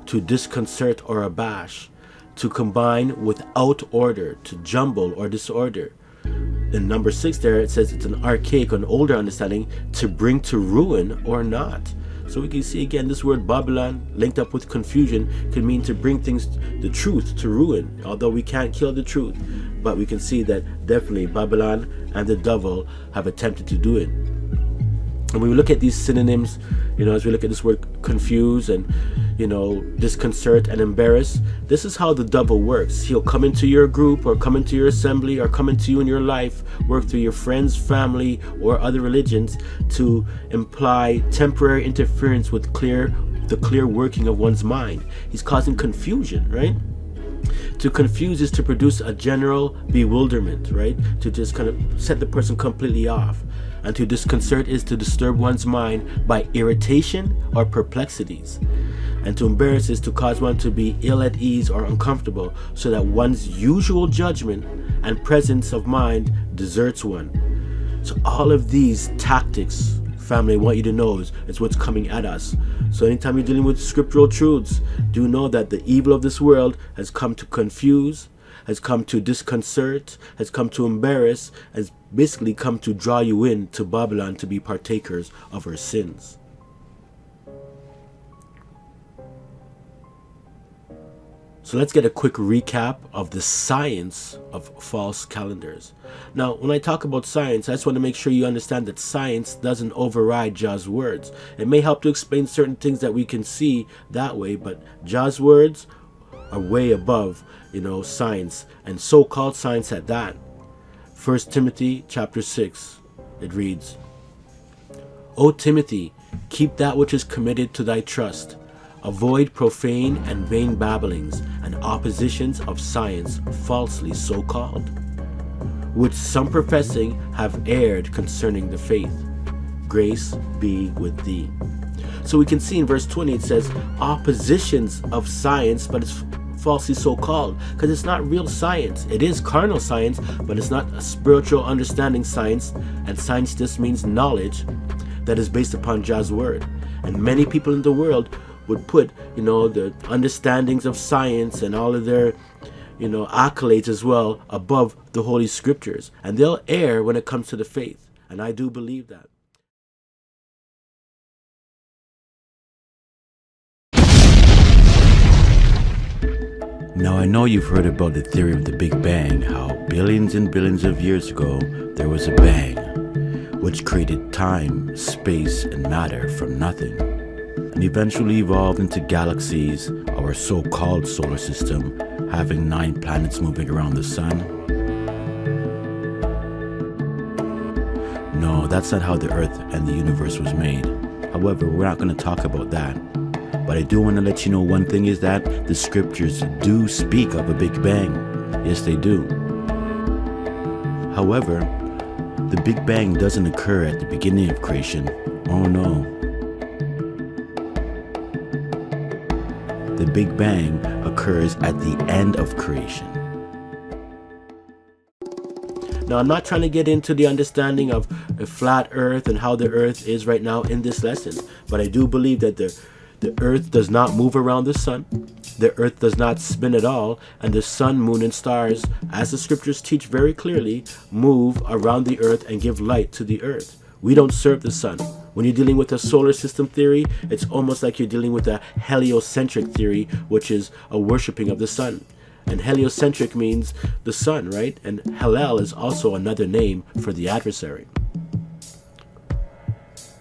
to disconcert or abash, to combine without order, to jumble or disorder. In number 6 there, it says it's an archaic, an older understanding, to bring to ruin or not. So we can see again this word Babylon linked up with confusion can mean to bring things, the truth, to ruin. Although we can't kill the truth, but we can see that definitely Babylon and the devil have attempted to do it. And when we look at these synonyms, you know, as we look at this word confuse and, you know, disconcert and embarrass, this is how the devil works. He'll come into your group or come into your assembly or come into you in your life, work through your friends, family, or other religions to imply temporary interference with the clear working of one's mind. He's causing confusion, right? To confuse is to produce a general bewilderment, right? To just kind of set the person completely off. And to disconcert is to disturb one's mind by irritation or perplexities. And to embarrass is to cause one to be ill at ease or uncomfortable, so that one's usual judgment and presence of mind deserts one. So all of these tactics, family, I want you to know is what's coming at us. So anytime you're dealing with scriptural truths, do know that the evil of this world has come to confuse, has come to disconcert, has come to embarrass, has basically come to draw you in to Babylon to be partakers of her sins. So let's get a quick recap of the science of false calendars. Now, when I talk about science, I just want to make sure you understand that science doesn't override Jah's words. It may help to explain certain things that we can see that way, but Jah's words are way above, you know, science, and so-called science at that. 1 Timothy chapter 6, it reads, O Timothy, Keep that which is committed to thy trust. Avoid profane and vain babblings and oppositions of science falsely so called, which some professing have erred concerning the faith. Grace be with thee. So we can see in verse 20 it says oppositions of science, but it's falsely so called because it's not real science. It is carnal science, but it's not a spiritual understanding science, and science just means knowledge that is based upon Jah's word. And many people in the world would put, the understandings of science and all of their, accolades as well above the Holy Scriptures. And they'll err when it comes to the faith. And I do believe that. Now I know you've heard about the theory of the Big Bang, how billions and billions of years ago there was a bang, which created time, space, and matter from nothing, and eventually evolved into galaxies, our so-called solar system, having 9 planets moving around the sun. No, that's not how the Earth and the universe was made. However, we're not going to talk about that. But I do want to let you know one thing is that the scriptures do speak of a Big Bang. Yes, they do. However, the Big Bang doesn't occur at the beginning of creation. Oh no. The Big Bang occurs at the end of creation. Now, I'm not trying to get into the understanding of a flat earth and how the earth is right now in this lesson, but I do believe that the earth does not move around the sun. The earth does not spin at all, and the sun, moon, and stars, as the scriptures teach very clearly, move around the earth and give light to the earth. We don't serve the sun. When you're dealing with a solar system theory, it's almost like you're dealing with a heliocentric theory, which is a worshiping of the sun. And heliocentric means the sun, right? And Hellel is also another name for the adversary.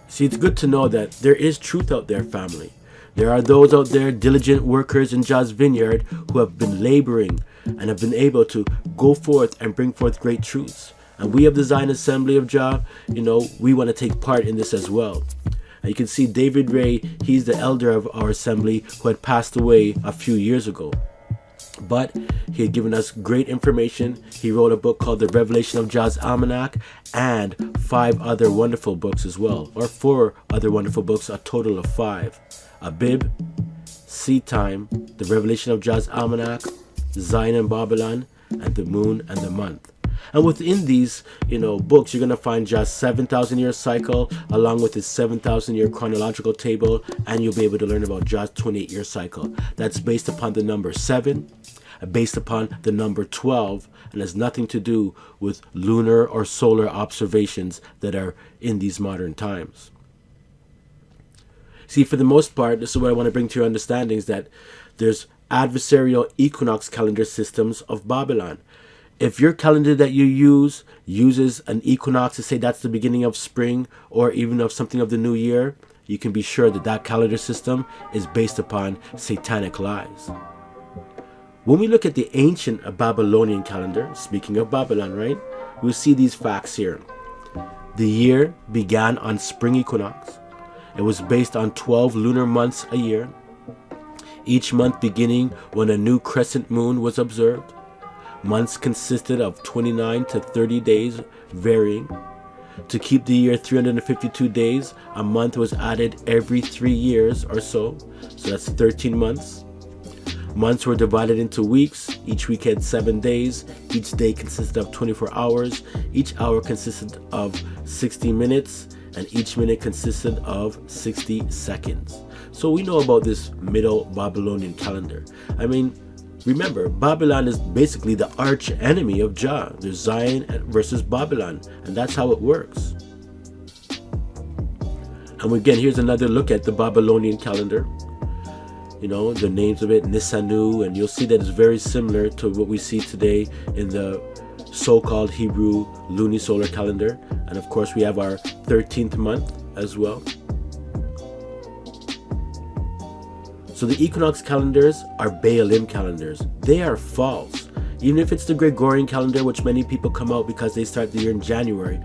See, it's good to know that there is truth out there, family. There are those out there, diligent workers in Jah's vineyard, who have been laboring and have been able to go forth and bring forth great truths. And we of the Zion Assembly of Jah, we want to take part in this as well. And you can see David Ray, he's the elder of our assembly who had passed away a few years ago. But he had given us great information. He wrote a book called The Revelation of Jah's Almanac and 5 other wonderful books as well, or 4 other wonderful books, a total of 5. Abib, Seed Time, The Revelation of Jah's Almanac, Zion and Babylon, and The Moon and the Month. And within these, books, you're going to find Jah's 7,000-year cycle, along with his 7,000-year chronological table, and you'll be able to learn about Jah's 28-year cycle. That's based upon the number 7, based upon the number 12, and has nothing to do with lunar or solar observations that are in these modern times. See, for the most part, this is what I want to bring to your understanding, is that there's adversarial equinox calendar systems of Babylon. If your calendar that you uses an equinox to say that's the beginning of spring or even of something of the new year, you can be sure that that calendar system is based upon satanic lies. When we look at the ancient Babylonian calendar, speaking of Babylon, right, we'll see these facts here. The year began on spring equinox. It was based on 12 lunar months a year, each month beginning when a new crescent moon was observed. Months consisted of 29 to 30 days, varying. To keep the year 352 days, a month was added every 3 years or so that's 13 months. Months were divided into weeks. Each week had 7 days. Each day consisted of 24 hours. Each hour consisted of 60 minutes. And each minute consisted of 60 seconds. So we know about this Middle Babylonian calendar. I mean, remember, Babylon is basically the arch enemy of Jah. There's Zion versus Babylon, and that's how it works. And again, here's another look at the Babylonian calendar. The names of it, Nisanu, and you'll see that it's very similar to what we see today in the so-called Hebrew Luni-Solar Calendar. And of course, we have our 13th month as well. So the equinox calendars are Baalim calendars. They are false. Even if it's the Gregorian calendar, which many people come out because they start the year in January.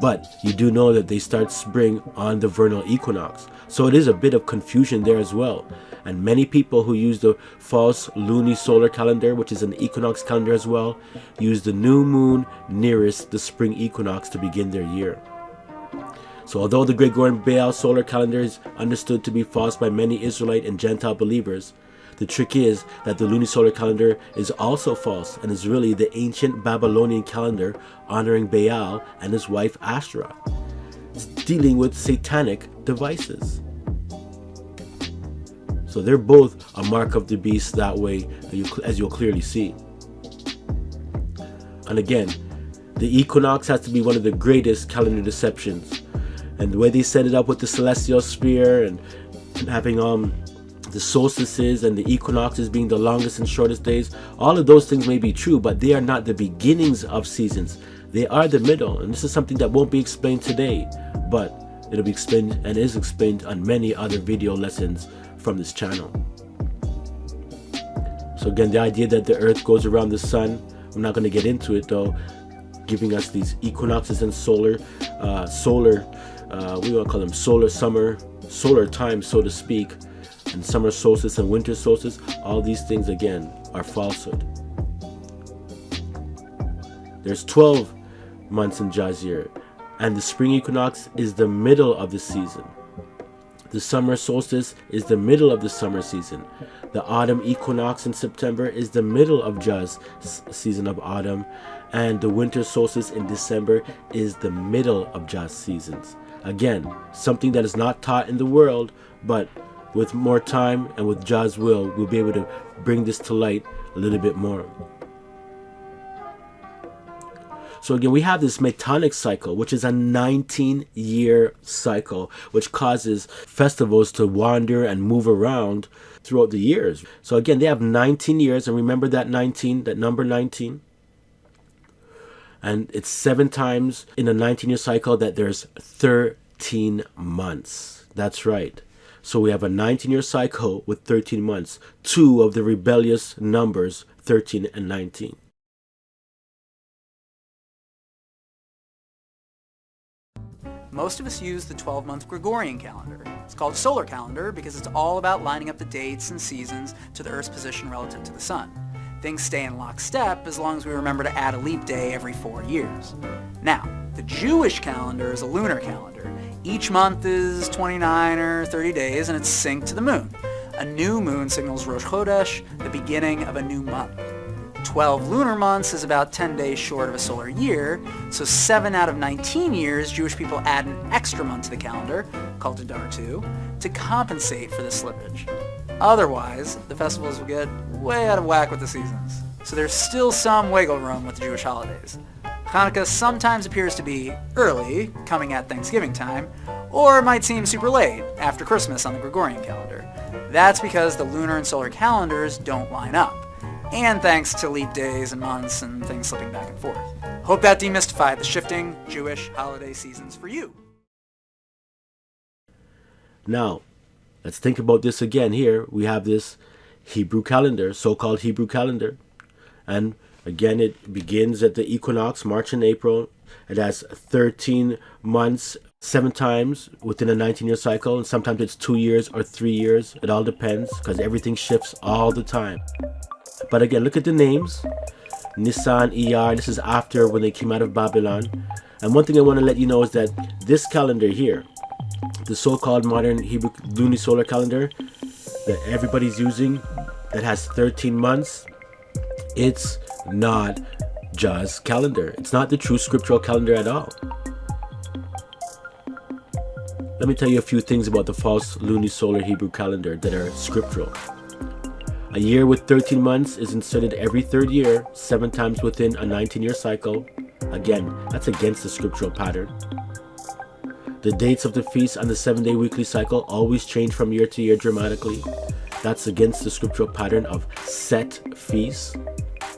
But you do know that they start spring on the vernal equinox. So it is a bit of confusion there as well. And many people who use the false luni-solar calendar, which is an equinox calendar as well, use the new moon nearest the spring equinox to begin their year. So although the Gregorian Baal solar calendar is understood to be false by many Israelite and Gentile believers, the trick is that the lunisolar calendar is also false and is really the ancient Babylonian calendar honoring Baal and his wife Ashtoreth. It's dealing with satanic devices. So they're both a mark of the beast that way, as you'll clearly see. And again, the equinox has to be one of the greatest calendar deceptions. And the way they set it up with the celestial sphere and having the solstices and the equinoxes being the longest and shortest days, all of those things may be true, but they are not the beginnings of seasons. They are the middle, and this is something that won't be explained today, but it'll be explained and is explained on many other video lessons from this channel. So again, the idea that the earth goes around the sun, I'm not going to get into it though, giving us these equinoxes and solar we want to call them solar time, so to speak, and summer solstice and winter solstice. All these things again are falsehood. There's 12 months in Jah's year, and the spring equinox is the middle of the season. The summer solstice is the middle of the summer season. The autumn equinox in September is the middle of Jah's season of autumn, and the winter solstice in December is the middle of Jah's seasons. Again, something that is not taught in the world, but with more time and with Jah's will, we'll be able to bring this to light a little bit more. So again, we have this metonic cycle, which is a 19-year cycle, which causes festivals to wander and move around throughout the years. So again, they have 19 years, and remember that number 19. And it's 7 times in a 19-year cycle that there's 13 months. That's right. So we have a 19-year cycle with 13 months. 2 of the rebellious numbers, 13 and 19. Most of us use the 12-month Gregorian calendar. It's called solar calendar because it's all about lining up the dates and seasons to the Earth's position relative to the sun. Things stay in lockstep as long as we remember to add a leap day every 4 years. Now, the Jewish calendar is a lunar calendar. Each month is 29 or 30 days and it's synced to the moon. A new moon signals Rosh Chodesh, the beginning of a new month. 12 lunar months is about 10 days short of a solar year, so 7 out of 19 years Jewish people add an extra month to the calendar, called Adar 2, to compensate for the slippage. Otherwise, the festivals will get way out of whack with the seasons. So there's still some wiggle room with the Jewish holidays. Hanukkah sometimes appears to be early, coming at Thanksgiving time, or it might seem super late, after Christmas on the Gregorian calendar. That's because the lunar and solar calendars don't line up, and thanks to leap days and months and things slipping back and forth. Hope that demystified the shifting Jewish holiday seasons for you. Now, let's think about this again here. We have this Hebrew calendar, so-called Hebrew calendar. And again, it begins at the equinox, March and April. It has 13 months, 7 times within a 19-year cycle. And sometimes it's 2 years or 3 years. It all depends because everything shifts all the time. But again, look at the names. Nisan, Iyar, this is after when they came out of Babylon. And one thing I want to let you know is that this calendar here, the so-called modern Hebrew lunisolar calendar that everybody's using, that has 13 months, it's not Jah's calendar. It's not the true scriptural calendar at all. Let me tell you a few things about the false lunisolar Hebrew calendar that are scriptural. A year with 13 months is inserted every 3rd year, 7 times within a 19-year cycle. Again, that's against the scriptural pattern. The dates of the feasts on the 7-day weekly cycle always change from year to year dramatically. That's against the scriptural pattern of set feasts.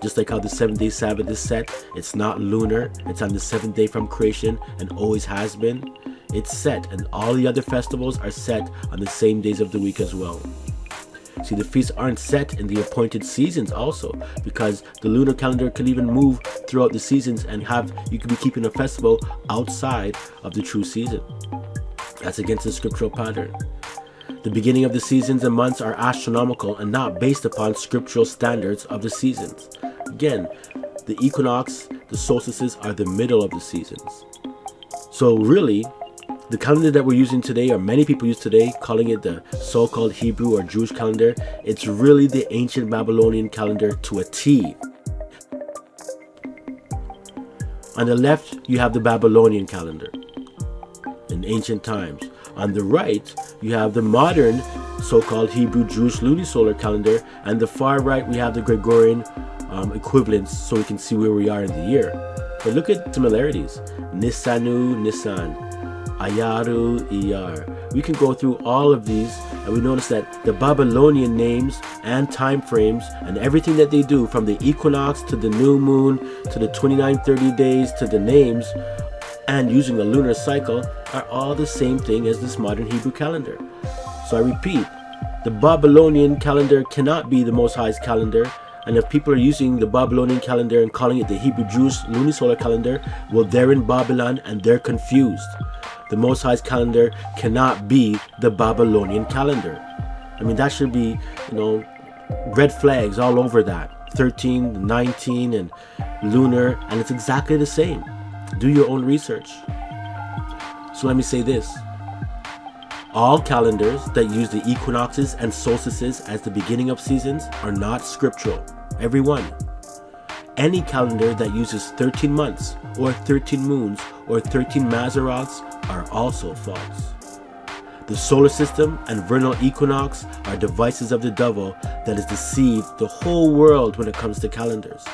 Just like how the 7-day Sabbath is set, it's not lunar, it's on the 7th day from creation and always has been. It's set, and all the other festivals are set on the same days of the week as well. See, the feasts aren't set in the appointed seasons also, because the lunar calendar can even move throughout the seasons and you could be keeping a festival outside of the true season. That's against the scriptural pattern. The beginning of the seasons and months are astronomical and not based upon scriptural standards of the seasons. Again, the equinox, the solstices are the middle of the seasons. So really, the calendar that we're using today, or many people use today, calling it the so-called Hebrew or Jewish calendar, it's really the ancient Babylonian calendar to a T. On the left, you have the Babylonian calendar in ancient times. On the right, you have the modern so-called Hebrew Jewish Luni-Solar Calendar, and the far right, we have the Gregorian equivalents, so we can see where we are in the year. But look at similarities. Nisanu, Nisan. Ayaru, Iyar. We can go through all of these, and we notice that the Babylonian names and time frames and everything that they do, from the equinox to the new moon to the 29-30 days to the names and using a lunar cycle, are all the same thing as this modern Hebrew calendar. So I repeat, the Babylonian calendar cannot be the Most High's calendar, and if people are using the Babylonian calendar and calling it the Hebrew Jewish Luni-Solar Calendar, well, they're in Babylon and they're confused. The Most High's calendar cannot be the Babylonian calendar. I mean, that should be, red flags all over that. 13, 19, and lunar, and it's exactly the same. Do your own research. So let me say this. All calendars that use the equinoxes and solstices as the beginning of seasons are not scriptural. Every one. Any calendar that uses 13 months or 13 moons or 13 Maseroths are also false. The solar system and vernal equinox are devices of the devil that has deceived the whole world when it comes to calendars.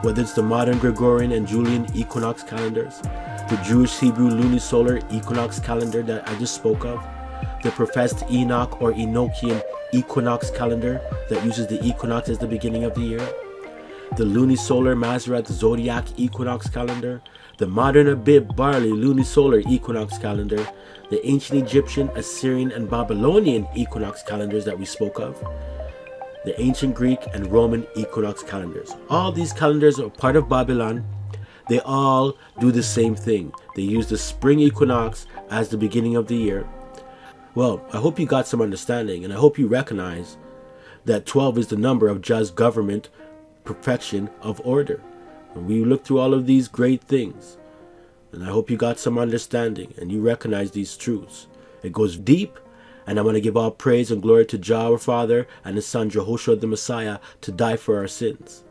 Whether it's the modern Gregorian and Julian equinox calendars, the Jewish Hebrew Luni-Solar equinox calendar that I just spoke of, the professed Enoch or Enochian equinox calendar that uses the equinox as the beginning of the year, the Luni-Solar Maseroth zodiac equinox calendar, the modern Abib Barley Luni-Solar equinox calendar, the ancient Egyptian, Assyrian, and Babylonian equinox calendars that we spoke of, the ancient Greek and Roman equinox calendars. All these calendars are part of Babylon. They all do the same thing. They use the spring equinox as the beginning of the year. Well, I hope you got some understanding, and I hope you recognize that 12 is the number of just government, perfection of order. And we look through all of these great things, and I hope you got some understanding and you recognize these truths. It goes deep, and I want to give all praise and glory to Jah our Father and His Son Jehoshua the Messiah to die for our sins.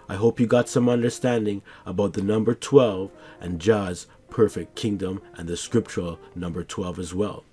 I hope you got some understanding about the number 12 and Jah's perfect kingdom and the scriptural number 12 as well.